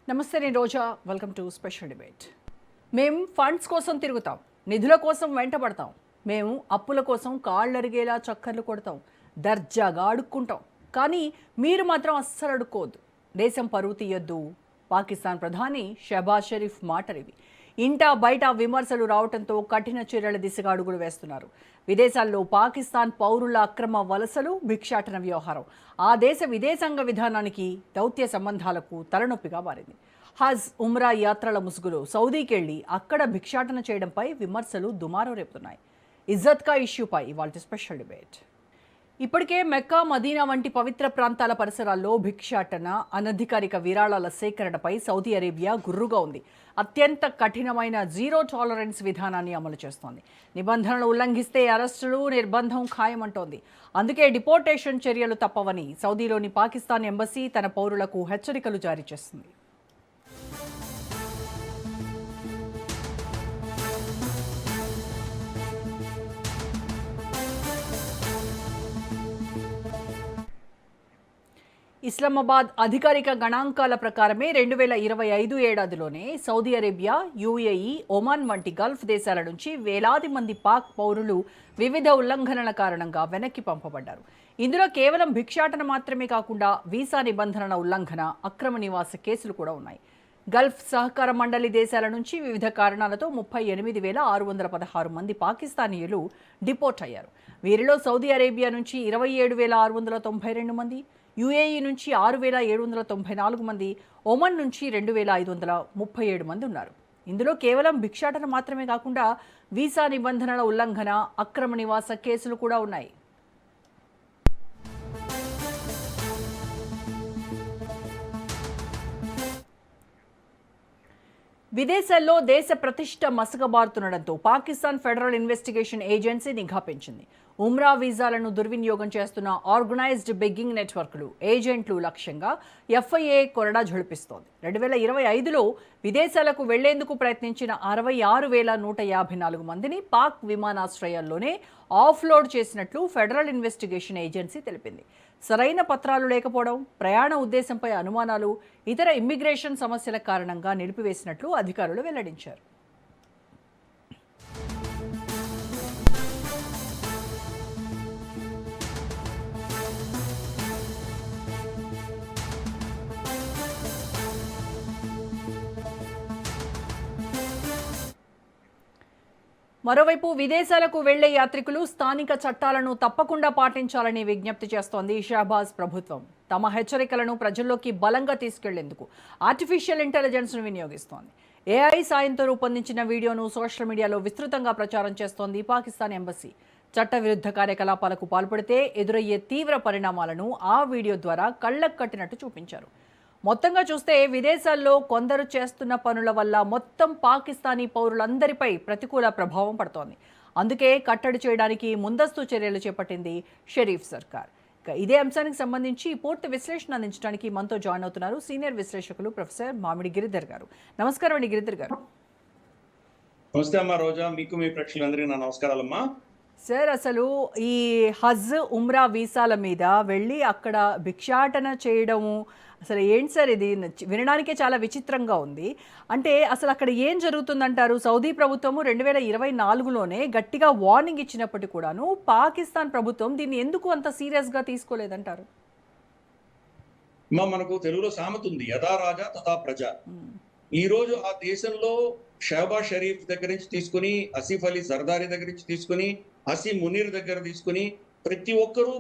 నమస్తే, నేను Roja. Welcome to special debate. మేము ఫండ్స్ కోసం తిరుగుతాం, నిధుల కోసం వెంటబడతాం, మేము అప్పుల కోసం కాళ్ళరిగేలా చక్కర్లు కొడతాం, దర్జాగా అడుక్కుంటాం. కానీ మీరు మాత్రం అస్సలు అడుక్కోవద్దు. దేశం పరువు తీయొద్దు. పాకిస్తాన్ ప్రధాని షహబాజ్ షరీఫ్ మాటలివి. ఇంటా బయట విమర్శలు రావడంతో కఠిన చర్యల దిశగా అడుగులు వేస్తున్నారు. విదేశాల్లో పాకిస్తాన్ పౌరుల అక్రమ వలసలు, భిక్షాటన వ్యవహారం ఆ దేశ విదేశాంగ విధానానికి, దౌత్య సంబంధాలకు తలనొప్పిగా మారింది. హజ్, ఉమ్రా యాత్రల ముసుగులో సౌదీకెళ్లి అక్కడ భిక్షాటన చేయడంపై విమర్శలు దుమారం రేపుతున్నాయి. ఇజ్జత్ కా ఇష్యూపై ఇవాళ స్పెషల్ డిబేట్. ఇప్పటికే మెక్కా, మదీనా వంటి పవిత్ర ప్రాంతాల పరిసరాల్లో భిక్షాటన, అనధికారిక విరాళాల సేకరణపై సౌదీ అరేబియా గుర్రుగా ఉంది. అత్యంత కఠినమైన జీరో టాలరెన్స్ విధానాన్ని అమలు చేస్తోంది. నిబంధనలు ఉల్లంఘిస్తే అరెస్టులు, నిర్బంధం ఖాయమంటోంది. అందుకే డిపోర్టేషన్ చర్యలు తప్పవని సౌదీలోని పాకిస్తాన్ ఎంబసీ తన పౌరులకు హెచ్చరికలు జారీ చేస్తుంది. ఇస్లామాబాద్ అధికారిక గణాంకాల ప్రకారమే 2025 ఏడాదిలోనే సౌదీ అరేబియా, యుఏఈ, ఒమాన్ వంటి గల్ఫ్ దేశాల నుంచి వేలాది మంది పాక్ పౌరులు వివిధ ఉల్లంఘనల కారణంగా వెనక్కి పంపబడ్డారు. ఇందులో కేవలం భిక్షాటన మాత్రమే కాకుండా వీసా నిబంధనల ఉల్లంఘన, అక్రమ నివాస కేసులు కూడా ఉన్నాయి. గల్ఫ్ సహకార మండలి దేశాల నుంచి వివిధ కారణాలతో 38,616 మంది పాకిస్తానీయులు డిపోర్ట్ అయ్యారు. వీరిలో సౌదీ అరేబియా నుంచి 27,692 మంది, యుఏఈ నుంచి 6,794 మంది, ఒమన్ నుంచి 2,537 మంది ఉన్నారు. ఇందులో కేవలం భిక్షాటన మాత్రమే కాకుండా వీసా నిబంధనల ఉల్లంఘన, అక్రమ నివాస కేసులు కూడా ఉన్నాయి. విదేశాల్లో దేశ ప్రతిష్ట మసకబారుతుండటంతో పాకిస్తాన్ ఫెడరల్ ఇన్వెస్టిగేషన్ ఏజెన్సీ నిఘా పెంచింది. ఉమ్రా వీసాలను దుర్వినియోగం చేస్తున్న ఆర్గనైజ్డ్ బెగ్గింగ్ నెట్వర్క్లు, ఏజెంట్లు లక్ష్యంగా ఎఫ్ఐఏ కొరడా ఝడిపిస్తోంది. 2025లో విదేశాలకు వెళ్లేందుకు ప్రయత్నించిన 66,154 మందిని పాక్ విమానాశ్రయాల్లోనే ఆఫ్లోడ్ చేసినట్లు ఫెడరల్ ఇన్వెస్టిగేషన్ ఏజెన్సీ తెలిపింది. సరైన పత్రాలు లేకపోవడం, ప్రయాణ ఉద్దేశంపై అనుమానాలు, ఇతర ఇమ్మిగ్రేషన్ సమస్యల కారణంగా నిలిపివేసినట్లు అధికారులు వెల్లడించారు. మరోవైపు విదేశాలకు వెళ్లే యాత్రికులు స్థానిక చట్టాలను తప్పకుండా పాటించాలని విజ్ఞప్తి చేస్తోంది షహబాజ్ ప్రభుత్వం. తమ హెచ్చరికలను ప్రజల్లోకి బలంగా తీసుకెళ్లేందుకు ఆర్టిఫిషియల్ ఇంటెలిజెన్స్ను వినియోగిస్తోంది. ఏఐ సాయంతో రూపొందించిన వీడియోను సోషల్ మీడియాలో విస్తృతంగా ప్రచారం చేస్తోంది పాకిస్తాన్ ఎంబసీ. చట్టవిరుద్ధ కార్యకలాపాలకు పాల్పడితే ఎదురయ్యే తీవ్ర పరిణామాలను ఆ వీడియో ద్వారా కళ్లకు కట్టినట్టు చూపించారు. మొత్తంగా చూస్తే విదేశాల్లో కొందరు చేస్తున్న పనుల వల్ల మొత్తం పాకిస్తానీ పౌరులందరిపై ప్రతికూల ప్రభావం పడుతోంది. అందుకే కట్టడి చేయడానికి ముందస్తు చర్యలు చేపట్టింది షరీఫ్ సర్కార్. ఇదే అంశానికి సంబంధించి పూర్తి విశ్లేషణ అందించడానికి మనతో జాయిన్ అవుతున్నారు సీనియర్ విశ్లేషకులు ప్రొఫెసర్ మామిడి గిరిధర్ గారు. నమస్కారం అండి గిరిధర్ గారు. నమస్తే అమ్మా రోజా, మీకు మీ ప్రేక్షకులందరికీ నా నమస్కారాలమ్మా. సార్, అసలు ఈ హజ్, ఉమ్రా వీసాల మీద వెళ్ళి అక్కడ భిక్షాటన చేయడము అసలు ఏంటి సార్? ఇది వినడానికే చాలా విచిత్రంగా ఉంది. అంటే అసలు అక్కడ ఏం జరుగుతుందంటారు? సౌదీ ప్రభుత్వము 2024లోనే గట్టిగా వార్నింగ్ ఇచ్చినప్పటికీ కూడాను పాకిస్తాన్ ప్రభుత్వం దీన్ని ఎందుకు అంత సీరియస్గా తీసుకోలేదంటారు? మనకు తెలుగులో సామెత ఉంది, యథా రాజా తథా ప్రజ. ఈ రోజు ఆ దేశంలో షహబాజ్ షరీఫ్ దగ్గర నుంచి తీసుకుని, ఆసిఫ్ అలీ జర్దారీ దగ్గర నుంచి తీసుకుని, హసీం మునీర్ దగ్గర తీసుకుని ప్రతి ఒక్కరూ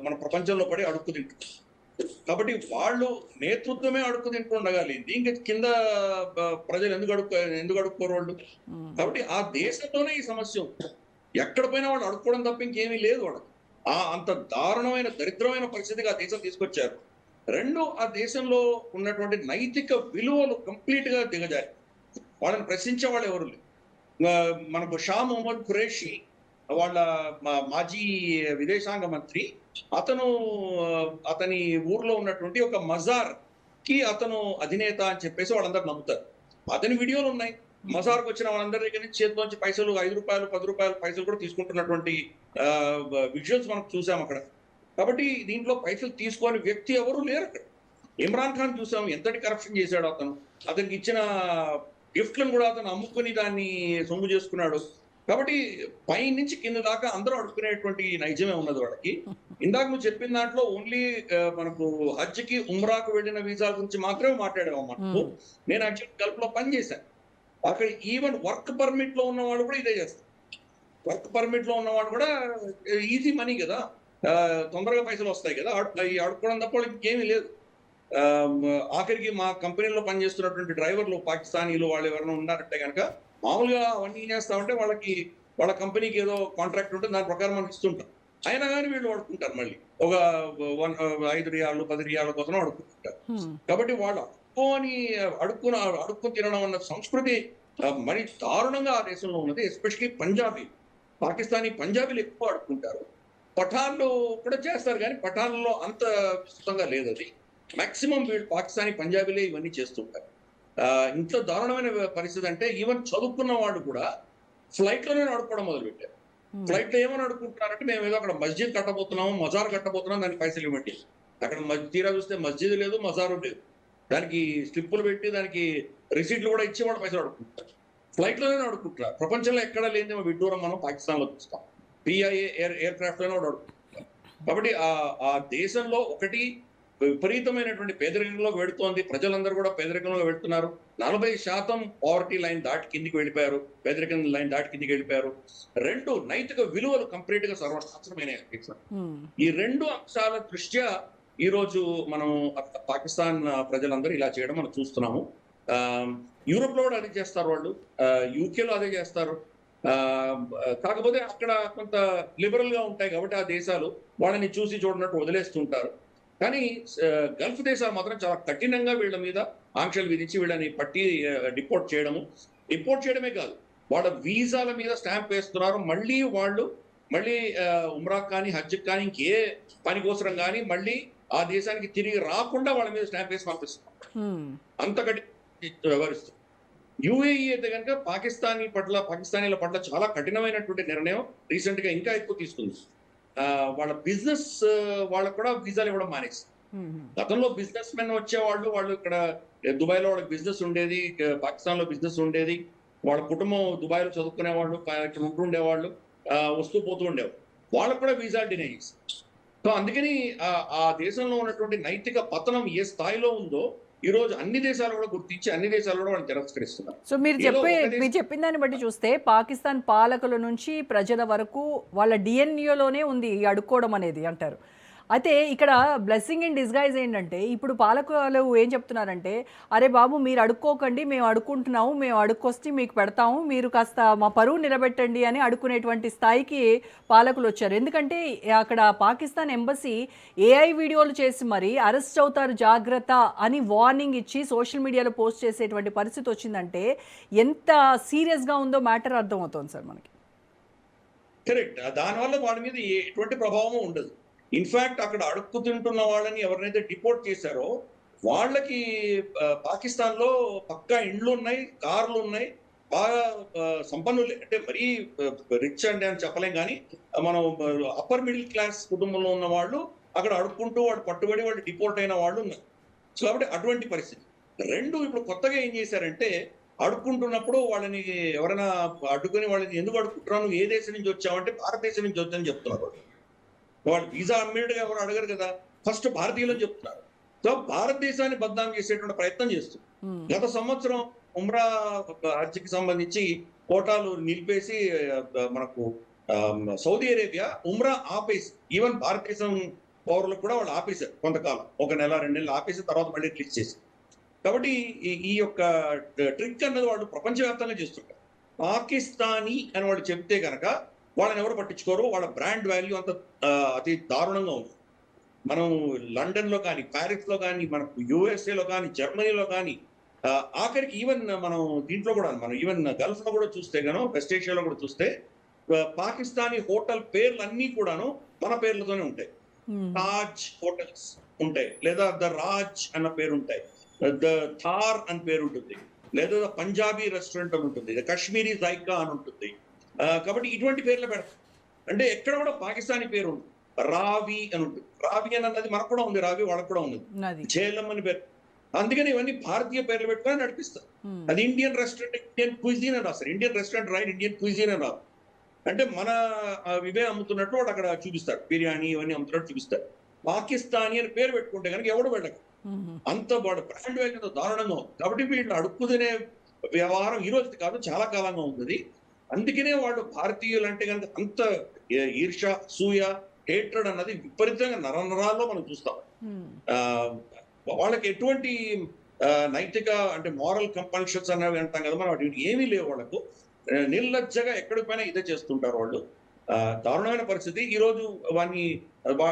మన ప్రపంచంలో పడి అడుక్కు తింటారు. కాబట్టి వాళ్ళు నేతృత్వమే అడుక్కు తింటూ ఉండగాలి, ఇంకా కింద ప్రజలు ఎందుకు అడుక్కోరు వాళ్ళు. కాబట్టి ఆ దేశంలోనే ఈ సమస్య ఉంది. ఎక్కడ పోయినా వాళ్ళు అడుక్కోవడం తప్ప ఇంకేమీ లేదు. వాళ్ళు అంత దారుణమైన, దరిద్రమైన పరిస్థితికి ఆ దేశం తీసుకొచ్చారు. రెండు, ఆ దేశంలో ఉన్నటువంటి నైతిక విలువలు కంప్లీట్ గా దిగజారి. వాళ్ళని ప్రశ్నించే వాళ్ళు ఎవరు లేరు. మనకు షా మొహమ్మద్ ఖురేషి, వాళ్ళ మాజీ విదేశాంగ మంత్రి, అతని ఊర్లో ఉన్నటువంటి ఒక మజార్ కి అతను అధినేత అని చెప్పేసి వాళ్ళందరూ నమ్ముతారు. అతని వీడియోలు ఉన్నాయి. మజార్కు వచ్చిన వాళ్ళందరి దగ్గర నుంచి చేతిలోంచి పైసలు, 5 రూపాయలు 10 రూపాయలు పైసలు కూడా తీసుకుంటున్నటువంటి విజువల్స్ మనం చూసాం అక్కడ. కాబట్టి దీంట్లో పైసలు తీసుకోని వ్యక్తి ఎవరు లేరు అక్కడ. ఇమ్రాన్ ఖాన్ చూసాం ఎంతటి కరప్షన్ చేశాడు అతను. అతనికి ఇచ్చిన గిఫ్ట్లను కూడా అతను అమ్ముకుని దాన్ని సొమ్ము చేసుకున్నాడు. కాబట్టి పై నుంచి కింద దాకా అందరూ అడుక్కునేటువంటి నైజమే ఉన్నది వాళ్ళకి. ఇందాక నువ్వు చెప్పిన దాంట్లో ఓన్లీ మనకు హజ్‌కి, ఉమ్రాకు వెళ్ళిన వీసాల గురించి మాత్రమే మాట్లాడాము మనకు. నేను యాక్చువల్లీ గల్ఫ్‌లో పని చేశాను. అక్కడ ఈవెన్ వర్క్ పర్మిట్ లో ఉన్నవాడు కూడా ఇదే చేస్తారు. వర్క్ పర్మిట్ లో ఉన్నవాడు కూడా ఈజీ మనీ కదా, తొందరగా పైసలు వస్తాయి కదా, ఈ అడుక్కోవడం తప్ప వాళ్ళకి ఇంకేమీ లేదు. ఆఖరికి మా కంపెనీలో పనిచేస్తున్నటువంటి డ్రైవర్లు పాకిస్తానీలు వాళ్ళు ఎవరైనా ఉన్నారంటే కనుక మామూలుగా అవన్నీ ఏం చేస్తామంటే వాళ్ళకి వాళ్ళ కంపెనీకి ఏదో కాంట్రాక్ట్ ఉంటుంది, దాని ప్రకారం మనకి ఇస్తుంటాం. అయినా కానీ వీళ్ళు అడుక్కుంటారు మళ్ళీ ఒక 5 రియాలు 10 రియాల కోసం అడుక్కుంటారు. కాబట్టి వాళ్ళు అడుక్కుని తినడం అన్న సంస్కృతి మరి దారుణంగా ఆ దేశంలో ఉన్నది. ఎస్పెషలీ పంజాబీ, పాకిస్తానీ పంజాబీలు ఎక్కువ అడుక్కుంటారు. పఠాన్లు కూడా చేస్తారు కానీ పఠాన్లో అంత విస్తృతంగా లేదు అది. మాక్సిమం వీళ్ళు పాకిస్తానీ పంజాబీలే ఇవన్నీ చేస్తుంటారు. ఇంత దారుణమైన పరిస్థితి అంటే ఈవెన్ చదువుకున్న వాళ్ళు కూడా ఫ్లైట్ లోనే అడుక్కోవడం మొదలు పెట్టారు. ఫ్లైట్ లో ఏమని అడుక్కుంటున్నారంటే మేము ఏదో అక్కడ మస్జిద్ కట్టబోతున్నాము, మజార్ కట్టబోతున్నాం, దానికి పైసలు ఇవ్వండి. అక్కడ తీరా చూస్తే మస్జిద్ లేదు, మజారు లేదు. దానికి స్లిప్పులు పెట్టి దానికి రిసీట్లు కూడా ఇచ్చి వాళ్ళు పైసలు అడుక్కుంటారు. ఫ్లైట్ లోనే అడుక్కుంటారు. ప్రపంచంలో ఎక్కడ లేని విడ్డూరం మనం పాకిస్తాన్ లో చూస్తాం. పిఐఏ ఎయిర్ క్రాఫ్ట్ లోనే అడుక్కుంటారు. కాబట్టి ఆ దేశంలో ఒకటి విపరీతమైనటువంటి పేదరికంలోకి వెళుతోంది. ప్రజలందరూ కూడా పేదరికంలో వెళ్తున్నారు. 40% పావర్టీ లైన్ దాటి కిందికి వెళ్ళిపోయారు, పేదరికం లైన్ దాటి కిందికి వెళ్ళిపోయారు. 2 నైతిక విలువలు కంప్లీట్ గా సర్వనాశనమైనవి. ఈ 2 అంశాల దృష్ట్యా ఈ రోజు మనం పాకిస్తాన్ ప్రజలందరూ ఇలా చేయడం మనం చూస్తున్నాము. యూరోప్ లో కూడా అదే చేస్తారు వాళ్ళు, యూకేలో అదే చేస్తారు. కాకపోతే అక్కడ కొంత లిబరల్ గా ఉంటాయి కాబట్టి ఆ దేశాలు వాళ్ళని చూసి చూడనట్టు వదిలేస్తుంటారు. కానీ గల్ఫ్ దేశాలు మాత్రం చాలా కఠినంగా వీళ్ళ మీద ఆంక్షలు విధించి వీళ్ళని పట్టి డిపోర్ట్ చేయడమే కాదు, వాళ్ళ వీసాల మీద స్టాంప్ వేస్తున్నారు. మళ్ళీ వాళ్ళు ఉమ్రా కానీ హజ్ కానీ ఇంకే పని కోసరం కానీ మళ్ళీ ఆ దేశానికి తిరిగి రాకుండా వాళ్ళ మీద స్టాంప్ వేసి పంపిస్తున్నారు. అంత కఠిన వ్యవహరిస్తుంది. యుఏఈ అయితే కనుక పాకిస్తానీల పట్ల చాలా కఠినమైనటువంటి నిర్ణయం రీసెంట్ గా ఇంకా ఎక్కువ తీసుకుంది. వాళ్ళ బిజినెస్ వాళ్ళకు కూడా వీసాలు ఇవ్వడం మానేసి. గతంలో బిజినెస్ మెన్ వచ్చేవాళ్ళు, వాళ్ళు ఇక్కడ దుబాయ్ లో వాళ్ళకి బిజినెస్ ఉండేది, పాకిస్తాన్ లో బిజినెస్ ఉండేది, వాళ్ళ కుటుంబం దుబాయ్ లో చదువుకునే వాళ్ళు, ఇక్కడ ఉంటుండేవాళ్ళు, వస్తూ పోతూ ఉండేవాళ్ళు. వాళ్ళకు కూడా వీసాలు డినై చేసి. సో అందుకని ఆ దేశంలో ఉన్నటువంటి నైతిక పతనం ఏ స్థాయిలో ఉందో ఈ రోజు అన్ని దేశాలు కూడా గుర్తించి అన్ని దేశాలు కూడా వాళ్ళు తిరస్కరిస్తున్నారు. సో మీరు చెప్పిన దాన్ని బట్టి చూస్తే పాకిస్తాన్ పాలకుల నుంచి ప్రజల వరకు వాళ్ళ డిఎన్ఏలోనే ఉంది ఈ అడుక్కోవడం అనేది అంటారు. అయితే ఇక్కడ బ్లెస్సింగ్ ఇన్ డిస్గైజ్ ఏంటంటే ఇప్పుడు పాలకులు ఏం చెప్తున్నారంటే, అరే బాబు మీరు అడుక్కోకండి, మేము అడుక్కుంటున్నాము, మేము అడుక్కొస్తే మీకు పెడతాము, మీరు కాస్త మా పరువు నిలబెట్టండి అని అడుక్కునేటువంటి స్థాయికి పాలకులు వచ్చారు. ఎందుకంటే అక్కడ పాకిస్తాన్ ఎంబసీ ఏఐ వీడియోలు చేసి మరి అరెస్ట్ అవుతారు జాగ్రత్త అని వార్నింగ్ ఇచ్చి సోషల్ మీడియాలో పోస్ట్ చేసేటువంటి పరిస్థితి వచ్చిందంటే ఎంత సీరియస్గా ఉందో మ్యాటర్ అర్థమవుతుంది సార్ మనకి. కరెక్ట్. దానివల్ల వాళ్ళ మీద ఎటువంటి ప్రభావం ఉండదు. ఇన్ఫాక్ట్ అక్కడ అడుక్కు తింటున్న వాళ్ళని ఎవరినైతే డిపోర్ట్ చేశారో వాళ్ళకి పాకిస్తాన్ లో పక్కా ఇండ్లు ఉన్నాయి, కార్లు ఉన్నాయి, బాగా సంపన్నులు, అంటే మరీ రిచ్ అంటే అని చెప్పలేం కానీ మనం అప్పర్ మిడిల్ క్లాస్ కుటుంబంలో ఉన్న వాళ్ళు అక్కడ అడుక్కుంటూ వాడు పట్టుబడి వాళ్ళు డిపోర్ట్ అయిన వాళ్ళు ఉన్నారు. సో కాబట్టి అటువంటి పరిస్థితి. 2 ఇప్పుడు కొత్తగా ఏం చేశారంటే అడుక్కుంటున్నప్పుడు వాళ్ళని ఎవరైనా అడ్డుకుని వాళ్ళని ఎందుకు అడుక్కుంటున్నావు, నువ్వు ఏ దేశం నుంచి వచ్చావంటే భారతదేశం నుంచి వచ్చానని చెప్తున్నారు. వాళ్ళు వీసా అమ్మేట్టుగా ఎవరు అడగరు కదా, ఫస్ట్ భారతీయులు అని చెప్తున్నారు. సో భారతదేశాన్ని బద్నాం చేసేటువంటి ప్రయత్నం చేస్తుంది. గత సంవత్సరం ఉమ్రా హజ్కి సంబంధించి కోటాలు నిలిపేసి మనకు సౌదీ అరేబియా ఉమ్రా ఆపేసి, ఈవెన్ భారతదేశం పౌరులకు కూడా వాళ్ళు ఆపేశారు కొంతకాలం, 1 నెల 2 నెలలు ఆపేసి తర్వాత మళ్ళీ క్లిక్ చేసి. కాబట్టి ఈ యొక్క ట్రిక్ అన్నది వాళ్ళు ప్రపంచవ్యాప్తంగా చేస్తుంటారు. పాకిస్తానీ అని వాళ్ళు చెప్తే కనుక వాళ్ళని ఎవరు పట్టించుకోరు. వాళ్ళ బ్రాండ్ వాల్యూ అంత అతి దారుణంగా ఉంది. మనం లండన్ లో కానీ, ప్యారిస్ లో కానీ, మనకు యుఎస్ఏలో కానీ, జర్మనీలో కానీ, ఆఖరికి ఈవెన్ మనం దీంట్లో కూడా మనం ఈవెన్ గల్ఫ్ లో కూడా చూస్తే గాను, వెస్ట్ ఏషియాలో కూడా చూస్తే పాకిస్తానీ హోటల్ పేర్లు అన్ని కూడాను మన పేర్లతోనే ఉంటాయి. తాజ్ హోటల్స్ ఉంటాయి, లేదా ద రాజ్ అన్న పేరు ఉంటాయి, ద థార్ అని పేరు ఉంటుంది, లేదా పంజాబీ రెస్టారెంట్ అని ఉంటుంది, కాశ్మీరీ జైకా అని ఉంటుంది. కాబట్టి ఇటువంటి పేర్లు పెడతారు. అంటే ఎక్కడ కూడా పాకిస్తానీ పేరు ఉంది. రావి అని ఉంటుంది. రావి అని అన్నది మనకు కూడా ఉంది, రావి వాళ్ళకు కూడా ఉంది, నది. ఝేలం అని పేరు. అందుకని ఇవన్నీ భారతీయ పేర్లు పెట్టుకొని నడిపిస్తారు. అది ఇండియన్ రెస్టారెంట్, ఇండియన్ క్విజిన్ అని రాస్తారు. Indian restaurant right, Indian cuisine అని రాదు. అంటే మన ఇవే అమ్ముతున్నట్టు వాడు అక్కడ చూపిస్తాడు, బిర్యానీ ఇవన్నీ అమ్ముతున్నట్టు చూపిస్తాడు. పాకిస్తానీ అని పేరు పెట్టుకుంటే కనుక ఎవడు వెళ్ళక, అంత వాడు బ్రాండ్ వేగంతో దారుణంగా ఉంది. కాబట్టి వీళ్ళు అడుక్కునే వ్యవహారం ఈ రోజు కాదు, చాలా కాలంగా ఉంది. అందుకనే వాళ్ళు భారతీయులు అంటే కనుక అంత ఈర్ష, సూయ, హేట్రెడ్ అన్నది విపరీతంగా నరనరాల్లో మనం చూస్తాం. ఆ వాళ్ళకి ఎటువంటి నైతిక అంటే మారల్ కంపల్షన్స్ అనేవి అంటాం కదా మనం, వాటి ఏమీ లేవు వాళ్ళకు. నిర్లజ్జగా ఎక్కడికి పైన ఇదే చేస్తుంటారు వాళ్ళు. దారుణమైన పరిస్థితి. ఈ రోజు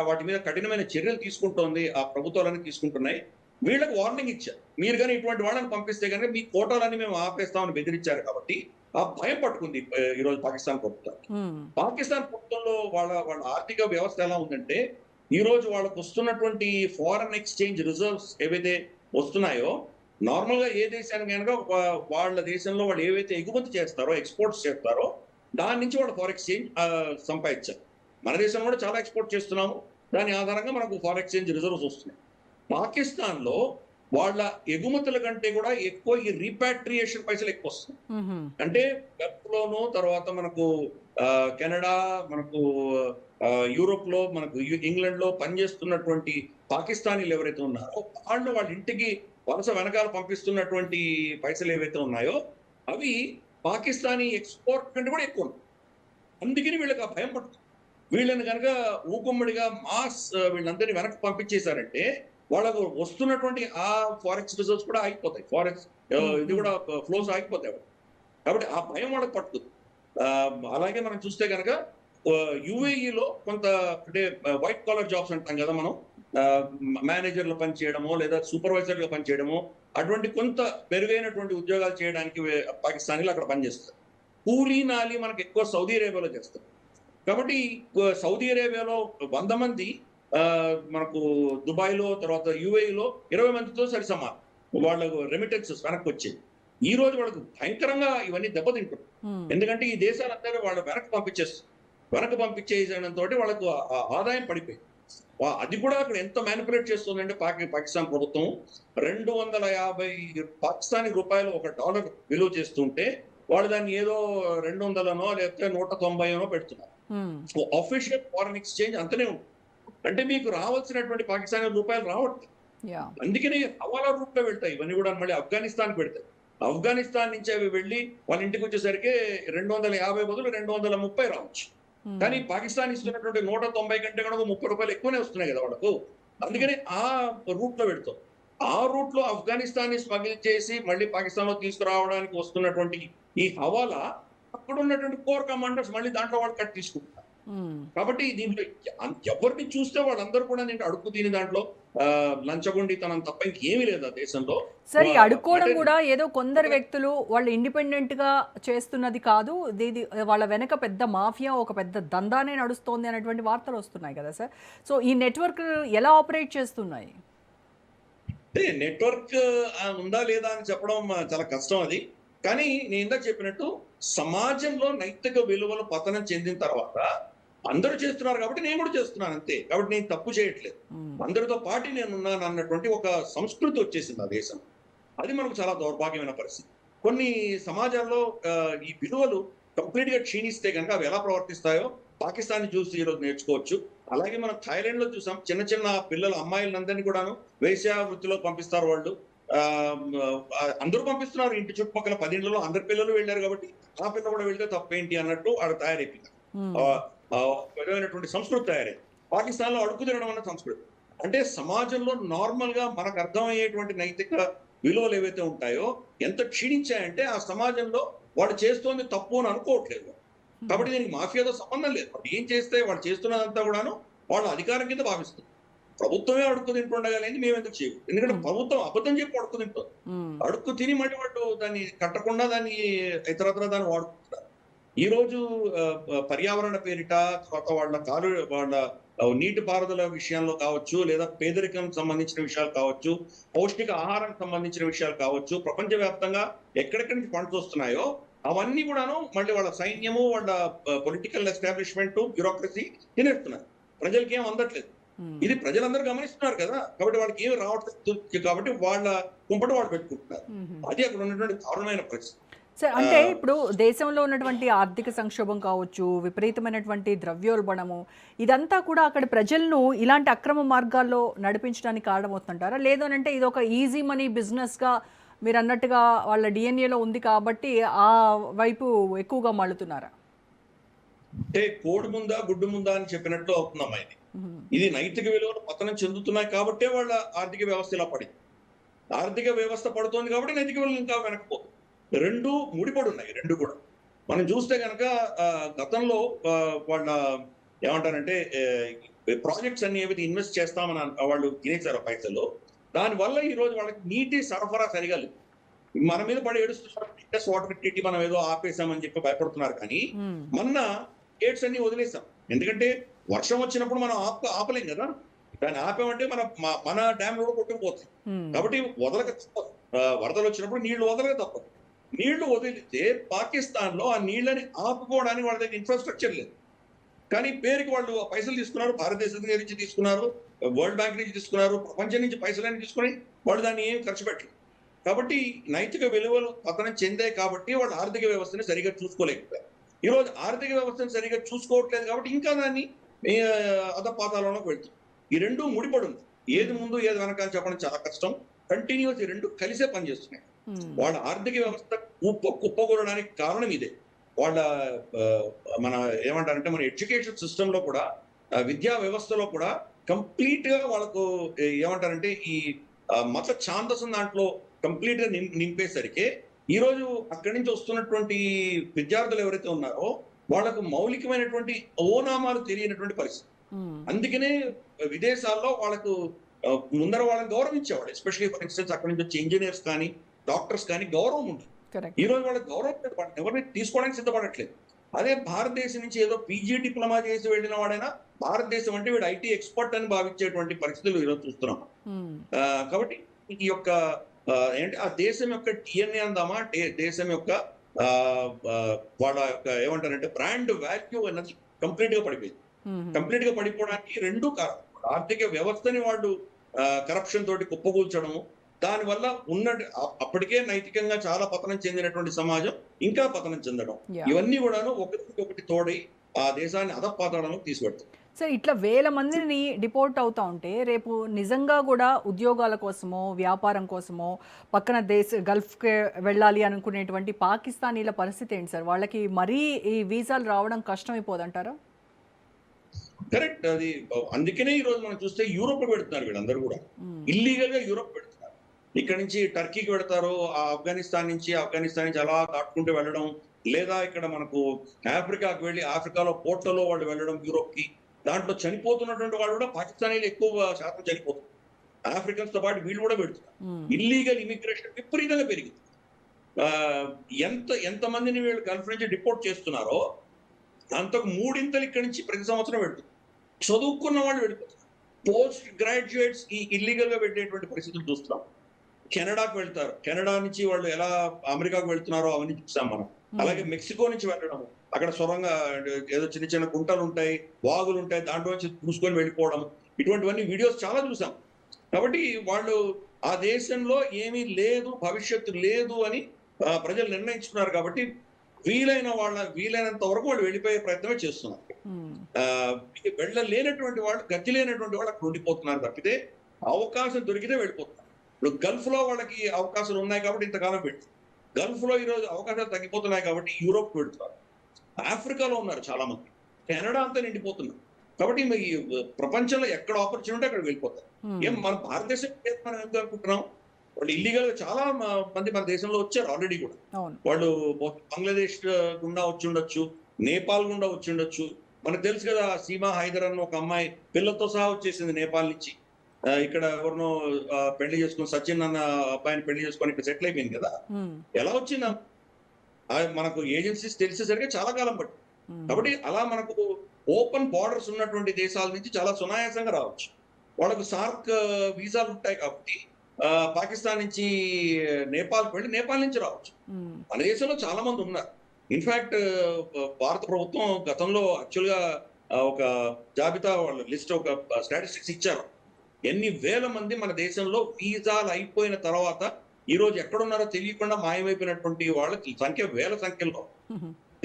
వాటి మీద కఠినమైన చర్యలు తీసుకుంటోంది ఆ ప్రభుత్వాలన్నీ తీసుకుంటున్నాయి. వీళ్ళకి వార్నింగ్ ఇచ్చారు, మీరు కానీ ఇటువంటి వాళ్ళని పంపిస్తే కనుక మీ కోటాలన్నీ మేము ఆపేస్తామని బెదిరించారు. కాబట్టి ఆ భయం పట్టుకుంది ఈ రోజు పాకిస్తాన్ ప్రభుత్వానికి. పాకిస్తాన్ ప్రభుత్వంలో వాళ్ళ వాళ్ళ ఆర్థిక వ్యవస్థ ఎలా ఉందంటే, ఈ రోజు వాళ్ళకు వస్తున్నటువంటి ఫారెన్ ఎక్స్చేంజ్ రిజర్వ్స్ ఏవైతే వస్తున్నాయో, నార్మల్ గా ఏ దేశానికి కనుక వాళ్ళ దేశంలో వాళ్ళు ఏవైతే ఎగుమతి చేస్తారో, ఎక్స్పోర్ట్స్ చేస్తారో, దాని నుంచి వాళ్ళు ఫారెన్ ఎక్స్చేంజ్ సంపాదించారు. మన దేశం కూడా చాలా ఎక్స్పోర్ట్ చేస్తున్నాము, దాని ఆధారంగా మనకు ఫారెన్ ఎక్స్చేంజ్ రిజర్వ్స్ వస్తున్నాయి. పాకిస్తాన్ లో వాళ్ళ ఎగుమతుల కంటే కూడా ఎక్కువ ఈ రీపాట్రియేషన్ పైసలు ఎక్కువ వస్తున్నాయి. అంటే గల్ఫ్ లోను, తర్వాత మనకు కెనడా, మనకు యూరోప్ లో, మనకు ఇంగ్లాండ్ లో పనిచేస్తున్నటువంటి పాకిస్తానీలు ఎవరైతే ఉన్నారో వాళ్ళ ఇంటికి వలస వెనకాల పంపిస్తున్నటువంటి పైసలు ఏవైతే ఉన్నాయో అవి పాకిస్తానీ ఎక్స్పోర్ట్ కంటే కూడా ఎక్కువ ఉన్నాయి. అందుకని వీళ్ళకి ఆ భయం పడుతుంది. వీళ్ళని కనుక ఊకుమ్మడిగా మాస్ వీళ్ళందరినీ వెనక్కి పంపించేశారంటే వాళ్ళకు వస్తున్నటువంటి ఆ ఫారెక్స్ రిజర్వ్స్ కూడా ఆగిపోతాయి, ఫారెక్స్ ఇది కూడా ఫ్లోస్ ఆగిపోతాయి. కాబట్టి ఆ భయం వాళ్ళకి పట్టుతుంది. అలాగే మనం చూస్తే కనుక యుఏఈలో కొంత అంటే వైట్ కాలర్ జాబ్స్ అంటాం కదా మనం, మేనేజర్లు పనిచేయడమో లేదా సూపర్వైజర్గా పనిచేయడమో, అటువంటి కొంత మెరుగైనటువంటి ఉద్యోగాలు చేయడానికి పాకిస్తానీలు అక్కడ పనిచేస్తారు. కూలీ నాలి మనకు ఎక్కువ సౌదీ అరేబియాలో చేస్తారు. కాబట్టి సౌదీ అరేబియాలో 100 మంది మనకు దుబాయ్లో, తర్వాత యుఏఈలో 20 మందితో సరి సమానం వాళ్ళకు రెమిటెన్సెస్ వెనక్కి వచ్చేది. ఈ రోజు వాళ్ళకు భయంకరంగా ఇవన్నీ దెబ్బతింటారు. ఎందుకంటే ఈ దేశాలందరూ వాళ్ళు వెనక్కి పంపించేయడంతో వాళ్ళకు ఆదాయం పడిపోయింది. అది కూడా అక్కడ ఎంత మ్యానిపులేట్ చేస్తుందంటే పాకిస్తాన్ ప్రభుత్వం 250 పాకిస్తానీ రూపాయలు ఒక డాలర్ విలువ చేస్తుంటే వాళ్ళు దాన్ని ఏదో 200నో లేకపోతే 190నో పెడుతున్నారు. అఫీషియల్ ఫారెన్ ఎక్స్చేంజ్ అంతనే ఉంటుంది. అంటే మీకు రావాల్సినటువంటి పాకిస్తానీ రూపాయలు రావట్లేదు. అందుకనే హవాలా రూట్ లో వెళ్తాయి ఇవన్నీ కూడా. మళ్ళీ ఆఫ్ఘనిస్తాన్ పెడతాయి. ఆఫ్ఘనిస్తాన్ నుంచి అవి వెళ్ళి వాళ్ళ ఇంటికి వచ్చేసరికి 250 బదులు 230 రావచ్చు. కానీ పాకిస్తాన్ ఇస్తున్నటువంటి 190 కంటే కూడా 30 రూపాయలు ఎక్కువనే వస్తున్నాయి కదా వాళ్ళకు. అందుకని ఆ రూట్ లో పెడతాం. ఆ రూట్ లో ఆఫ్ఘనిస్తాన్ ని స్మగిల్ చేసి మళ్ళీ పాకిస్తాన్ లో తీసుకురావడానికి వస్తున్నటువంటి ఈ హవాలా అక్కడ ఉన్నటువంటి కోర్ కమాండర్స్ మళ్ళీ దాంట్లో వాళ్ళు కట్ తీసుకుంటారు. కాబట్టి దీంట్లో ఎవరిని చూస్తే వాళ్ళందరూ కూడా నేను అడుక్కు తిని దాంట్లో లంచగొండితనం తప్ప ఇంకేమీ లేదు ఆ దేశంలో. సరే, అడుక్కోవడం కూడా ఏదో కొందరు వ్యక్తులు వాళ్ళు ఇండిపెండెంట్ గా చేస్తున్నది కాదు, ఇది వాళ్ళ వెనక పెద్ద మాఫియా, ఒక పెద్ద దందానే నడుస్తోంది అనేటువంటి వార్తలు వస్తున్నాయి కదా సార్. సో ఈ నెట్వర్క్ ఎలా ఆపరేట్ చేస్తున్నాయి? నెట్వర్క్ ఉందా లేదా అని చెప్పడం చాలా కష్టం అది. కానీ నేను ఇందాక చెప్పినట్టు సమాజంలో నైతిక విలువలు పతనం చెందిన తర్వాత అందరూ చేస్తున్నారు కాబట్టి నేను కూడా చేస్తున్నాను అంతే. కాబట్టి నేను తప్పు చేయట్లేదు, అందరితో పాటు నేను ఉన్నాను అన్నటువంటి ఒక సంస్కృతి వచ్చేసింది ఆ దేశం. అది మనకు చాలా దౌర్భాగ్యమైన పరిస్థితి. కొన్ని సమాజాల్లో ఈ విలువలు కంప్లీట్ గా క్షీణిస్తే కనుక అవి ఎలా ప్రవర్తిస్తాయో పాకిస్తాన్ చూసి ఈరోజు నేర్చుకోవచ్చు. అలాగే మనం థాయిలాండ్ లో చూసాం, చిన్న చిన్న పిల్లల అమ్మాయిలందరినీ కూడాను వేశ్యా వృత్తిలో పంపిస్తారు వాళ్ళు. అందరూ పంపిస్తున్నారు, ఇంటి చుట్టుపక్కల 10 ఇళ్లలో అందరి పిల్లలు వెళ్ళారు కాబట్టి ఆ పిల్ల కూడా వెళ్తే తప్పేంటి అన్నట్టు ఆడ తయారైపోయింది. విధమైనటువంటి సంస్కృతి తయారైంది. పాకిస్తాన్ లో అడుగు తినడం అన్న సంస్కృతి. అంటే సమాజంలో నార్మల్ గా మనకు అర్థమయ్యేటువంటి నైతిక విలువలు ఏవైతే ఉంటాయో ఎంత క్షీణించాయంటే ఆ సమాజంలో వాడు చేస్తోంది తప్పు అని అనుకోవట్లేదు. కాబట్టి దీనికి మాఫియాతో సంబంధం లేదు. వాడు ఏం చేస్తే వాడు చేస్తున్నదంతా కూడాను వాళ్ళ అధికారం కింద భావిస్తుంది. ప్రభుత్వమే అడుక్కు తింటుండగానేది మేము ఎందుకు చేయము? ఎందుకంటే ప్రభుత్వం అబద్ధం చెప్పి అడుక్కు తింటుంది. అడుక్కు తిని మళ్ళీ వాడు దాన్ని కట్టకుండా దాన్ని ఇతరత్ర దాన్ని వాడుకుంటున్నారు. ఈ రోజు పర్యావరణ పేరిట, తర్వాత వాళ్ళ నీటి పారుదల విషయంలో కావచ్చు, లేదా పేదరికం సంబంధించిన విషయాలు కావచ్చు, పౌష్టిక ఆహారం సంబంధించిన విషయాలు కావచ్చు, ప్రపంచవ్యాప్తంగా ఎక్కడెక్కడి నుంచి ఫండ్స్ వస్తున్నాయో అవన్నీ కూడాను మళ్ళీ వాళ్ళ సైన్యము, వాళ్ళ పొలిటికల్ ఎస్టాబ్లిష్మెంట్, బ్యూరోక్రసీ తినేస్తున్నారు. ప్రజలకి ఏం అందట్లేదు. ఇది ప్రజలందరూ గమనిస్తున్నారు కదా, కాబట్టి వాళ్ళకి ఏమి రావట్లేదు, కాబట్టి వాళ్ళ కుంపటి వాళ్ళు పెట్టుకుంటున్నారు. అది అక్కడ ఉన్నటువంటి దారుణమైన పరిస్థితి. సార్ అంటే ఇప్పుడు దేశంలో ఉన్నటువంటి ఆర్థిక సంక్షోభం కావచ్చు, విపరీతమైనటువంటి ద్రవ్యోల్బణము, ఇదంతా కూడా అక్కడ ప్రజలను ఇలాంటి అక్రమ మార్గాల్లో నడిపించడానికి కారణమవుతుంటారా? లేదనంటే ఇది ఒక ఈజీ మనీ బిజినెస్గా మీరు అన్నట్టుగా వాళ్ళ డిఎన్ఏలో ఉంది కాబట్టి ఆ వైపు ఎక్కువగా మళ్ళుతున్నారా? అంటే కోడి ముందా గుడ్డు ముందా అని చెప్పినట్లు అవుతుందమ్మా ఇది. ఇది నైతిక విలువలు పతనం చెందుతున్నాయి కాబట్టే వాళ్ళ ఆర్థిక వ్యవస్థ ఇలా పడింది. ఆర్థిక వ్యవస్థ పడుతోంది కాబట్టి నైతిక విలువలు ఇంకా వెనకపోతుంది. రెండు ముడిపడి ఉన్నాయి, రెండు కూడా. మనం చూస్తే కనుక గతంలో వాళ్ళ ఏమంటారంటే ప్రాజెక్ట్స్ అన్ని ఏవైతే ఇన్వెస్ట్ చేస్తామని వాళ్ళు తినేశారు పైసలు, దానివల్ల ఈ రోజు వాళ్ళకి నీటి సరఫరా సరిగా లేదు. మన మీద పడి ఏడుస్తున్నారు, వాటర్ ట్రీటీ మనం ఏదో ఆపేసామని చెప్పి భయపడుతున్నారు. కానీ మొన్న గేట్స్ అన్ని వదిలేసాం. ఎందుకంటే వర్షం వచ్చినప్పుడు మనం ఆపలేం కదా, దాన్ని ఆపామంటే మన డ్యామ్ కూడా కొట్టుకుపోతాయి. కాబట్టి వదలక తప్పదు. వరదలు వచ్చినప్పుడు నీళ్లు వదలక తప్పదు. నీళ్లు వదిలితే పాకిస్తాన్ లో ఆ నీళ్ళని ఆపుకోవడానికి వాళ్ళ దగ్గర ఇన్ఫ్రాస్ట్రక్చర్ లేదు. కానీ పేరుకి వాళ్ళు పైసలు తీసుకున్నారు, భారతదేశం నుంచి తీసుకున్నారు, వరల్డ్ బ్యాంక్ నుంచి తీసుకున్నారు, ప్రపంచం నుంచి పైసలన్నీ తీసుకుని వాళ్ళు దాన్ని ఏం ఖర్చు పెట్టలేదు. కాబట్టి నైతిక విలువలు పతనం చెందాయి కాబట్టి వాళ్ళు ఆర్థిక వ్యవస్థని సరిగా చూసుకోలేకపోయారు. ఈ రోజు ఆర్థిక వ్యవస్థను సరిగా చూసుకోవట్లేదు కాబట్టి ఇంకా దాన్ని అధపాతాళంలోకి వెళ్తుంది. ఈ రెండు ముడిపడి ఉంది. ఏది ముందు ఏది వెనక అని చెప్పడం చాలా కష్టం. కంటిన్యూస్ ఈ రెండు కలిసే పనిచేస్తున్నాయి. వాళ్ళ ఆర్థిక వ్యవస్థ కుప్పకూడడానికి కారణం ఇదే. వాళ్ళ మన ఏమంటారంటే మన ఎడ్యుకేషన్ సిస్టమ్ లో కూడా, విద్యా వ్యవస్థలో కూడా కంప్లీట్ గా వాళ్ళకు ఏమంటారంటే ఈ మత ఛాందసం దాంట్లో కంప్లీట్ గా నింపేసరికి ఈ రోజు అక్కడి నుంచి వస్తున్నటువంటి విద్యార్థులు ఎవరైతే ఉన్నారో వాళ్ళకు మౌలికమైనటువంటి ఓనామాలు తెలియనటువంటి పరిస్థితి. అందుకనే విదేశాల్లో వాళ్ళకు ముందర వాళ్ళని గౌరవించేవాళ్ళు. ఎస్పెషల్లీ ఫర్ ఇన్స్టెన్స్ అక్కడి నుంచి వచ్చే ఇంజనీర్స్ కానీ డాక్టర్స్ కానీ గౌరవం ఉంది. ఈ రోజు వాళ్ళకి గౌరవం లేదు, వాళ్ళని ఎవరిని తీసుకోవడానికి సిద్ధపడట్లేదు. అదే భారతదేశం నుంచి ఏదో పీజీ డిప్లొమా చేసి వెళ్ళిన వాడైనా భారతదేశం అంటే వీడు ఐటీ ఎక్స్పర్ట్ అని భావించేటువంటి పరిస్థితులు ఈరోజు చూస్తున్నాం. కాబట్టి ఈ యొక్క ఏంటి ఆ దేశం యొక్క డిఎన్ఏ అందామా, దేశం యొక్క వాళ్ళ యొక్క ఏమంటారంటే బ్రాండ్ వాల్యూ అన్నది కంప్లీట్ గా పడిపోయింది. కంప్లీట్ గా పడిపోవడానికి రెండు కారణం. ఆర్థిక వ్యవస్థని వాళ్ళు కరప్షన్ తోటి కుప్పకూల్చడము, దానివల్ల అప్పటికే నైతికంగా చాలా పతనం చెందినటువంటి సమాజం ఇంకా పతనం చెందడం, ఇవన్నీ కూడాను ఒకటి తోడై ఆ దేశాన్ని అధపాతాళంలోకి తీసుకెళ్తాయి. సార్ ఇట్లా వేల మందిని డిపోర్ట్ అవుతా ఉంటే రేపు నిజంగా కూడా ఉద్యోగాల కోసమో వ్యాపారం కోసమో పక్కన గల్ఫ్కి వెళ్ళాలి అనుకునేటువంటి పాకిస్తానీల పరిస్థితి ఏంటి సార్? వాళ్ళకి మరీ ఈ వీసాలు రావడం కష్టమైపోదంటారా? కరెక్ట్. అది అందుకనే ఈ రోజు మనం చూస్తే యూరోప్ పెడుతున్నారు వీళ్ళందరూ కూడా. ఇల్లీగల్ గా యూరోప్ పెడుతున్నారు. ఇక్కడ నుంచి టర్కీకి పెడతారు, ఆఫ్ఘనిస్తాన్ నుంచి అలా దాటుకుంటూ వెళ్ళడం, లేదా ఇక్కడ మనకు ఆఫ్రికాకి వెళ్ళి ఆఫ్రికాలో పోర్టలో వాళ్ళు వెళ్ళడం యూరోప్ కి. దాంట్లో చనిపోతున్నటువంటి వాళ్ళు కూడా పాకిస్తానీలు ఎక్కువ శాతం చనిపోతున్నారు. ఆఫ్రికన్స్ తో పాటు వీళ్ళు కూడా పెడుతున్నారు. ఇల్లీగల్ ఇమిగ్రేషన్ విపరీతంగా పెరిగింది. ఎంతమందిని వీళ్ళు గల్ఫ్ నుంచి డిపోర్ట్ చేస్తున్నారో అంతకు మూడింతలు ఇక్కడి నుంచి ప్రతి సంవత్సరం పెడుతుంది. చదువుకున్న వాళ్ళు వెళ్ళిపోతారు. పోస్ట్ గ్రాడ్యుయేట్స్ ఈ ఇల్లీగల్ గా పెట్టేటువంటి పరిస్థితులు చూస్తున్నాం. కెనడాకు వెళ్తారు, కెనడా నుంచి వాళ్ళు ఎలా అమెరికాకు వెళ్తున్నారో అవన్నీ చూస్తాం మనం. అలాగే మెక్సికో నుంచి వెళ్ళడం, అక్కడ సొరంగ ఏదో చిన్న చిన్న గుంటలు ఉంటాయి, వాగులు ఉంటాయి, దాంట్లో నుంచి చూసుకొని వెళ్ళిపోవడం, ఇటువంటివన్నీ వీడియోస్ చాలా చూసాం. కాబట్టి వాళ్ళు ఆ దేశంలో ఏమీ లేదు, భవిష్యత్తు లేదు అని ప్రజలు నిర్ణయించుకున్నారు. కాబట్టి వీలైనంత వరకు వాళ్ళు వెళ్ళిపోయే ప్రయత్నమే చేస్తున్నారు. వెళ్ళలేనటువంటి వాళ్ళు, గతి లేనటువంటి వాళ్ళు అక్కడ ఉండిపోతున్నారు తప్పితే అవకాశం దొరికితే వెళ్ళిపోతున్నారు. ఇప్పుడు గల్ఫ్ లో వాళ్ళకి అవకాశాలు ఉన్నాయి కాబట్టి ఇంతకాలం పెడుతుంది. గల్ఫ్ లో ఈరోజు అవకాశాలు తగ్గిపోతున్నాయి కాబట్టి యూరోప్ పెడుతున్నారు. ఆఫ్రికాలో ఉన్నారు చాలా మంది, కెనడా అంతా నిండిపోతున్నారు. కాబట్టి ప్రపంచంలో ఎక్కడ ఆపర్చునిటీ అక్కడ వెళ్ళిపోతారు. ఏం మన భారతదేశం మనం ఎంత అనుకుంటున్నాం? వాళ్ళు ఇల్లీగల్ గా చాలా మంది మన దేశంలో వచ్చారు ఆల్రెడీ కూడా. వాళ్ళు బంగ్లాదేశ్ గుండా వచ్చి ఉండొచ్చు, నేపాల్ గుండా వచ్చి ఉండొచ్చు. మనకు తెలుసు కదా, సీమా హైదర్ అన్న ఒక అమ్మాయి పిల్లలతో సహా వచ్చేసింది నేపాల్ నుంచి. ఇక్కడ ఎవరినో పెళ్లి చేసుకుని, సచిన్ అన్న అబ్బాయిని పెళ్లి చేసుకొని ఇక్కడ సెటిల్ అయిపోయింది కదా. ఎలా వచ్చిందా? మనకు ఏజెన్సీస్ తెలిసేసరికి చాలా కాలం పట్టింది. కాబట్టి అలా మనకు ఓపెన్ బార్డర్స్ ఉన్నటువంటి దేశాల నుంచి చాలా సునాయాసంగా రావచ్చు. వాళ్ళకు సార్క్ వీసాలు ఉంటాయి కాబట్టి పాకిస్తాన్ నుంచి నేపాల్కి వెళ్ళి నేపాల్ నుంచి రావచ్చు. మన దేశంలో చాలా మంది ఉన్నారు. ఇన్ఫాక్ట్ భారత ప్రభుత్వం గతంలో యాక్చువల్ గా ఒక జాబితా వాళ్ళ లిస్ట్ ఒక స్టాటిస్టిక్స్ ఇచ్చారు. ఎన్ని వేల మంది మన దేశంలో వీసాలు అయిపోయిన తర్వాత ఈ రోజు ఎక్కడున్నారో తెలియకుండా మాయమైపోయినటువంటి వాళ్ళ సంఖ్య వేల సంఖ్యలో.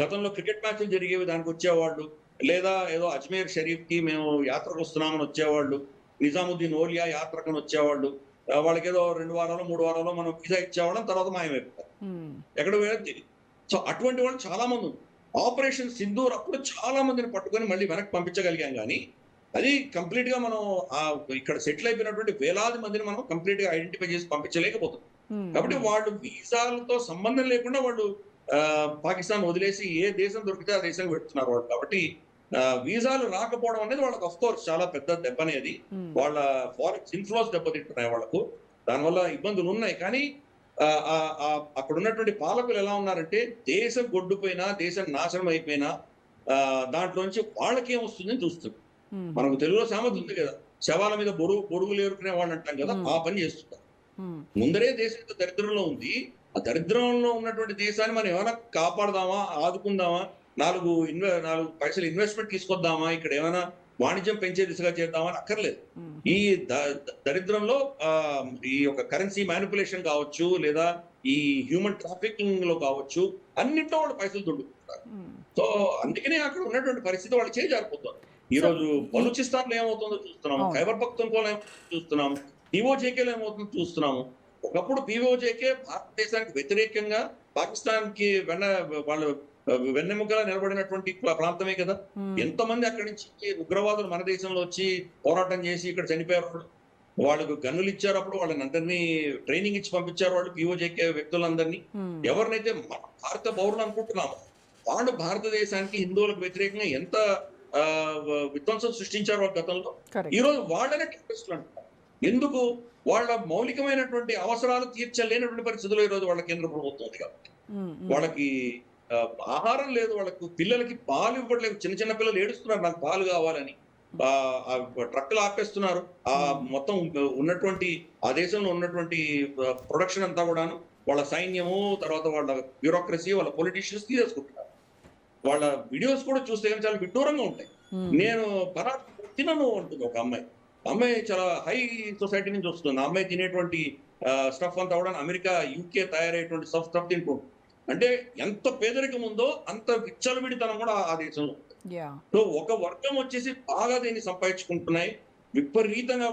గతంలో క్రికెట్ మ్యాచ్లు జరిగేవి, దానికి వచ్చేవాళ్ళు. లేదా ఏదో అజ్మీర్ షరీఫ్‌కి మేము యాత్రకు వస్తున్నామని వచ్చేవాళ్ళు. నిజాముద్దీన్ ఓలియా యాత్రకని వచ్చేవాళ్ళు. వాళ్ళకేదో 2 వారాలో, 3 వారాలో మనం వీసా ఇచ్చేవాళ్ళం. తర్వాత మాయమైపోతారు. ఎక్కడికి పోయారో తెలీదు. సో అటువంటి వాళ్ళు చాలా మంది ఉన్నారు. ఆపరేషన్ సింధూర్ అప్పుడు చాలా మందిని పట్టుకొని మళ్ళీ వెనక్కి పంపించగలిగాం గానీ, అది కంప్లీట్‌గా మనం ఇక్కడ సెటిల్ అయిపోయినటువంటి వేలాది మందిని మనం కంప్లీట్‌గా ఐడెంటిఫై చేసి పంపించలేకపోతున్నాం. కాబట్టి వాళ్ళు వీసాలతో సంబంధం లేకుండా వాళ్ళు పాకిస్తాన్ వదిలేసి ఏ దేశం దొరికితే ఆ దేశానికి పెడుతున్నారు వాళ్ళు. కాబట్టి వీసాలు రాకపోవడం అనేది వాళ్ళకి ఆఫ్ కోర్స్ చాలా పెద్ద దెబ్బనే అది. వాళ్ళ ఫారెక్స్ ఇన్‌ఫ్లోస్ దెబ్బతింటున్నాయి వాళ్ళకు. దానివల్ల ఇబ్బందులు ఉన్నాయి. కానీ అక్కడ ఉన్నటువంటి పాలకులు ఎలా ఉన్నారంటే, దేశం గొడ్డుపోయినా, దేశం నాశనం అయిపోయినా దాంట్లోంచి వాళ్ళకేం వస్తుందని చూస్తున్నారు. మనకు తెలుగులో సామెత ఉంది కదా, శవాల మీద బొరుగులు ఏరుకునే వాళ్ళు అంటాం కదా, ఆ పని చేస్తున్నారు. ముందరే దేశం ఇంత దరిద్రంలో ఉంది. ఆ దరిద్రంలో ఉన్నటువంటి దేశాన్ని మనం ఏమైనా కాపాడదామా, ఆదుకుందామా, 4 పైసలు ఇన్వెస్ట్మెంట్ తీసుకొద్దామా, ఇక్కడ ఏమైనా వాణిజ్యం పెంచే దిశగా చేద్దామా అని అక్కర్లేదు. ఈ దరిద్రంలో ఈ యొక్క కరెన్సీ మ్యానిపులేషన్ కావచ్చు, లేదా ఈ హ్యూమన్ ట్రాఫికింగ్ లో కావచ్చు, అన్నింటిలో వాళ్ళు పైసలు దుడ్డుకుంటున్నారు. సో అందుకనే అక్కడ ఉన్నటువంటి పరిస్థితి వాళ్ళు చేజారిపోతుంది. ఈ రోజు బలూచిస్తాన్ లో ఏమవుతుందో చూస్తున్నాము, ఖైబర్ పఖ్తూన్ఖోలో ఏమవుతుందో చూస్తున్నాము, పీఓజేకేలో ఏమవుతుందో చూస్తున్నాము. ఒకప్పుడు పీఓజేకే భారతదేశానికి వ్యతిరేకంగా పాకిస్తాన్ కి వాళ్ళు వెన్నెముకగా నిలబడినటువంటి ప్రాంతమే కదా. ఎంతమంది అక్కడి నుంచి ఉగ్రవాదులు మన దేశంలో వచ్చి పోరాటం చేసి ఇక్కడ చనిపోయారు. వాళ్ళకు గన్నులు ఇచ్చారు, అప్పుడు వాళ్ళని అందరినీ ట్రైనింగ్ ఇచ్చి పంపించారు వాళ్ళు పీఓజేకే వ్యక్తులందరినీ. ఎవరినైతే మన భారత పౌరులు అనుకుంటున్నామో వాళ్ళు భారతదేశానికి హిందువులకు వ్యతిరేకంగా ఎంత విధ్వంసం సృష్టించారు వాళ్ళ గతంలో. ఈ రోజు వాళ్ళనే టెర్రరిస్టులు అంటున్నారు. ఎందుకు? వాళ్ళ మౌలికమైనటువంటి అవసరాలు తీర్చలేనటువంటి పరిస్థితుల్లో ఈ రోజు వాళ్ళ కేంద్ర ప్రభుత్వం ఉంది కాబట్టి. వాళ్ళకి ఆహారం లేదు, వాళ్ళకు పిల్లలకి పాలు ఇవ్వట్లేదు. చిన్న చిన్న పిల్లలు ఏడుస్తున్నారు, నాకు పాలు కావాలని. ట్రక్కులు ఆపేస్తున్నారు. ఆ మొత్తం ఉన్నటువంటి ఆ దేశంలో ఉన్నటువంటి ప్రొడక్షన్ అంతా కూడాను వాళ్ళ సైన్యము, తర్వాత వాళ్ళ బ్యూరోక్రసీ, వాళ్ళ పొలిటీషియన్స్ తీసేసుకుంటున్నారు. వాళ్ళ వీడియోస్ కూడా చూస్తే కానీ చాలా విడ్డూరంగా ఉంటాయి. నేను పరాఠా తినను అంటుంది ఒక అమ్మాయి చాలా హై సొసైటీ నుంచి వస్తుంది. ఆ అమ్మాయి తినేటువంటి స్టఫ్ అంతా కూడా అమెరికా, యూకే తయారయ్యేటువంటి స్టఫ్ తింటుంది. అంటే ఎంత పేదరికం ఉందో అంత విచ్చలవిడితనం కూడా ఆ దేశంలో. సో ఒక వర్గం వచ్చేసి బాగా దీన్ని సంపాదించుకుంటున్నాయి, విపరీతంగా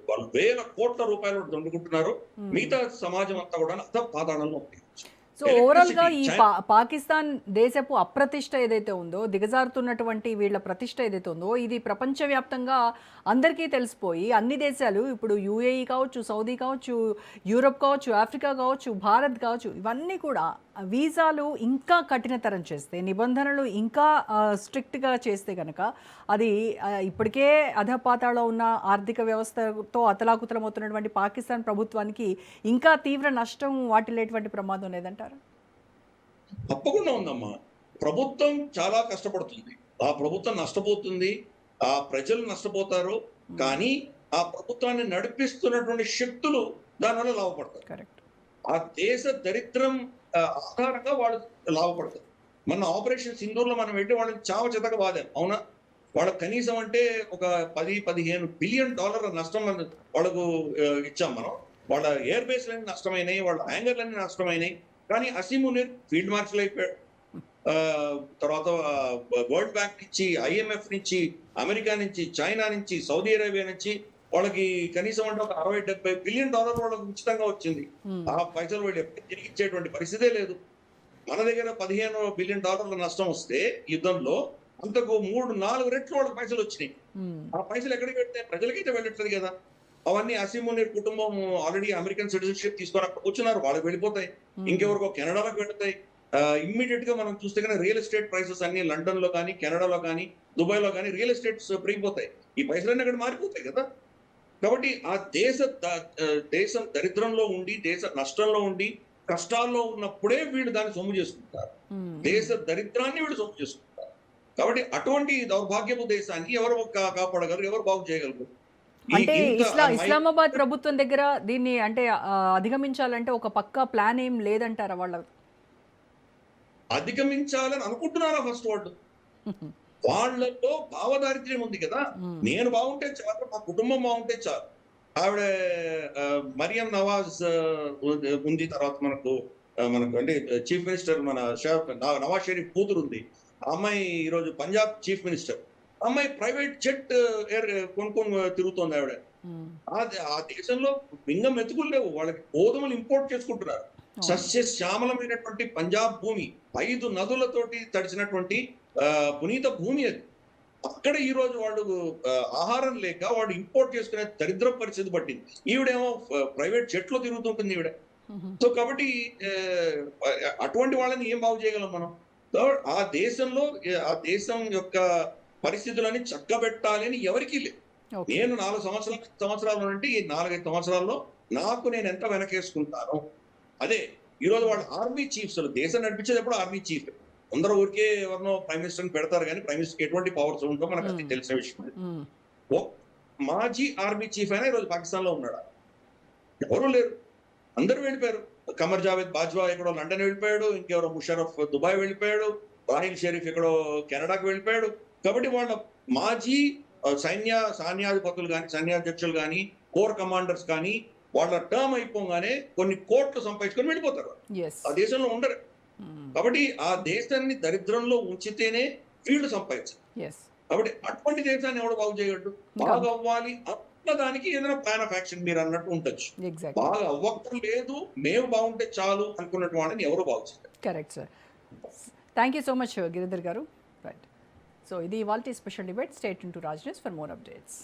వాళ్ళు వేల కోట్ల రూపాయలు దండుకుంటున్నారు. మిగతా సమాజం అంతా కూడా అంత పాతాళంలో ఉంది. సో ఓవరాల్ గా ఈ పాకిస్తాన్ దేశపు అప్రతిష్ట ఏదైతే ఉందో, దిగజారుతున్నటువంటి వీళ్ళ ప్రతిష్ట ఏదైతే ఉందో, ఇది ప్రపంచవ్యాప్తంగా అందరికీ తెలిసిపోయి అన్ని దేశాలు ఇప్పుడు యుఏఈ కావచ్చు, సౌదీ కావచ్చు, యూరప్ కావచ్చు, ఆఫ్రికా కావచ్చు, భారత్ కావచ్చు, ఇవన్నీ కూడా వీసాలు ఇంకా కఠినతరం చేస్తే, నిబంధనలు ఇంకా స్ట్రిక్ట్గా చేస్తే కనుక అది ఇప్పటికే అధపాతాళంలో ఉన్న ఆర్థిక వ్యవస్థతో అతలాకుతలమవుతున్నటువంటి పాకిస్తాన్ ప్రభుత్వానికి ఇంకా తీవ్ర నష్టం వాటిల్లేటువంటి ప్రమాదం లేదంటారా? తప్పకుండా ఉందమ్మా. ప్రభుత్వం చాలా కష్టపడుతుంది, ఆ ప్రభుత్వం నష్టపోతుంది, ఆ ప్రజలు నష్టపోతారు. కానీ ఆ ప్రభుత్వాన్ని నడిపిస్తున్నటువంటి శక్తులు దానివల్ల లాభపడతారు. ఆ దేశ దరిద్రం ఆధారంగా వాళ్ళు లాభపడతారు. మన ఆపరేషన్ సింధూర్లో మనం వెళ్ళి వాళ్ళని చావచితగా వాదాం, అవునా? వాళ్ళకి కనీసం అంటే ఒక 10-15 బిలియన్ డాలర్ల నష్టం వాళ్ళకు ఇచ్చాం మనం. వాళ్ళ ఎయిర్ బేస్లన్నీ నష్టమైనాయి, వాళ్ళ హ్యాంగర్లన్నీ నష్టమైనాయి. కానీ అసీం మునీర్ ఫీల్డ్ మార్షల్ అయిపోయాడు. తర్వాత వరల్డ్ బ్యాంక్ నుంచి, ఐఎంఎఫ్ నుంచి, అమెరికా నుంచి, చైనా నుంచి, సౌదీ అరేబియా నుంచి వాళ్ళకి కనీసం అంటే ఒక 60-70 బిలియన్ డాలర్ వాళ్ళకి ఉచితంగా వచ్చింది. ఆ పైసలు వాళ్ళు ఎప్పుడు తిరిగి ఇచ్చేటువంటి పరిస్థితే లేదు. మన దగ్గర 15 బిలియన్ డాలర్ల నష్టం వస్తే యుద్ధంలో అంతకు 3-4 రెట్లు వాళ్ళకి పైసలు వచ్చినాయి. ఆ పైసలు ఎక్కడికి పెడితే ప్రజలకైతే వెళ్ళట్లేదు కదా. అవన్నీ అసీం మునీర్ కుటుంబం ఆల్రెడీ అమెరికన్ సిటిజన్షిప్ తీసుకొని అక్కడ కూర్చున్నారు, వాళ్ళకి వెళ్ళిపోతాయి. ఇంకెవరికో కెనడాలకు వెళ్తాయి. ఇమ్మీడియట్ గా మనం చూస్తే కానీ రియల్ ఎస్టేట్ ప్రైసెస్ అన్ని లండన్ లో కానీ, కెనడాలో కానీ, దుబాయ్ లో కానీ రియల్ ఎస్టేట్స్ పెరిగిపోతాయి. ఈ పైసలన్నీ అక్కడ మారిపోతాయి కదా. కాబట్టి ఆ దేశం దరిద్రంలో ఉండి, దేశ నష్టంలో ఉండి, కష్టాల్లో ఉన్నప్పుడే వీళ్ళు దాన్ని సొమ్ము చేసుకుంటారు. దేశ దరిద్రాన్ని వీళ్ళు సొమ్ము చేసుకుంటారు. కాబట్టి అటువంటి దౌర్భాగ్యపు దేశాన్ని ఎవరు కాపాడగలరు, ఎవరు బాగు చేయగలరు? అంటే ఇస్లామాబాద్ ప్రభుత్వం దగ్గర దీన్ని అంటే అధిగమించాలంటే ఒక పక్కా ప్లాన్ ఏం లేదంటారా? వాళ్ళ అధిగమించాలని అనుకుంటున్నారా ఫస్ట్ వాళ్ళు? వాళ్ళలో భావదారిద్ర్యం ఉంది కదా. నేను బాగుంటే చాలు, మా కుటుంబం బాగుంటే చాలు. ఆవిడ మరియం నవాజ్ ఉంది. తర్వాత మనకు అంటే చీఫ్ మినిస్టర్ మన నవాజ్ షరీఫ్ కూతురు ఉంది. ఆ అమ్మాయి ఈరోజు పంజాబ్ చీఫ్ మినిస్టర్. అమ్మాయి ప్రైవేట్ జెట్ కొనుక్కొని తిరుగుతోంది ఆవిడ. ఆ దేశంలో పింగం మెతుకులు లేవు. వాళ్ళకి గోధుమలు ఇంపోర్ట్ చేసుకుంటున్నారు. సస్య శ్యామలమైనటువంటి పంజాబ్ భూమి, 5 నదులతోటి తడిచినటువంటి పునీత భూమి అది. అక్కడ ఈ రోజు వాళ్ళు ఆహారం లేక వాళ్ళు ఇంపోర్ట్ చేసుకునే దరిద్ర పరిస్థితి పట్టింది. ఈవిడేమో ప్రైవేట్ జెట్ లో తిరుగుతుంటుంది ఈవిడ. సో కాబట్టి అటువంటి వాళ్ళని ఏం బాగు చేయగలం మనం? సో ఆ దేశంలో ఆ దేశం యొక్క పరిస్థితులని చక్కబెట్టాలి అని ఎవరికీ లేదు. నేను 4 సంవత్సరాలు అంటే ఈ 4-5 సంవత్సరాల్లో నేను ఎంత వెనకేసుకుంటాను. అదే ఈరోజు వాళ్ళు ఆర్మీ చీఫ్స్, దేశం నడిపించేది ఎప్పుడు ఆర్మీ చీఫ్. అందరూ ఊరికే ఎవరినో ప్రైమ్ మినిస్టర్ పెడతారు కానీ ప్రైమ్ మినిస్టర్ ఎటువంటి పవర్స్ ఉందో మనకు అది తెలిసిన విషయం. మాజీ ఆర్మీ చీఫ్ అయినా ఈరోజు పాకిస్తాన్ లో ఉన్నాడు. ఎవరు లేరు, అందరూ వెళ్ళిపోయారు. కమర్ జావేద్ బాజ్వా ఎక్కడో లండన్ వెళ్ళిపోయాడు, ఇంకెవరో ముషరఫ్ దుబాయ్ వెళ్ళిపోయాడు, రాహిల్ షరీఫ్ ఎక్కడో కెనడాకు వెళ్ళిపోయాడు. కాబట్టి వాళ్ళ మాజీ సైన్యాధిపతులు కానీ, సైన్యాధ్యక్షులు కానీ, కోర్ కమాండర్స్ కానీ వాళ్ళ టర్మ్ అయిపోగానే కొన్ని కోట్లు సంపాదించుకొని వెళ్ళిపోతారు. ఆ దేశంలో ఉండరు. కాబట్టి ఆ దేశాన్ని దరిద్రంలో ఉంచితేనే వీళ్ళు సంపాదించారు. కాబట్టి అటువంటి దేశాన్ని ఎవడు బాగు చేయగలడు? బాగా అవ్వాలి అన్న దానికి ఏదైనా ప్లాన్ ఆఫ్ యాక్షన్ మీరు అన్నట్టు ఉండొచ్చు. బాగా అవ్వక్కర్లేదు, మేము బాగుంటే చాలు అనుకున్నట్టు వాళ్ళని ఎవరు బాగు చేయరు. Correct sir. Thank you so much Giridhar గారు. రైట్. సో ఇది ఇవాల్టి special debate. Stay tune to Raj news for more updates.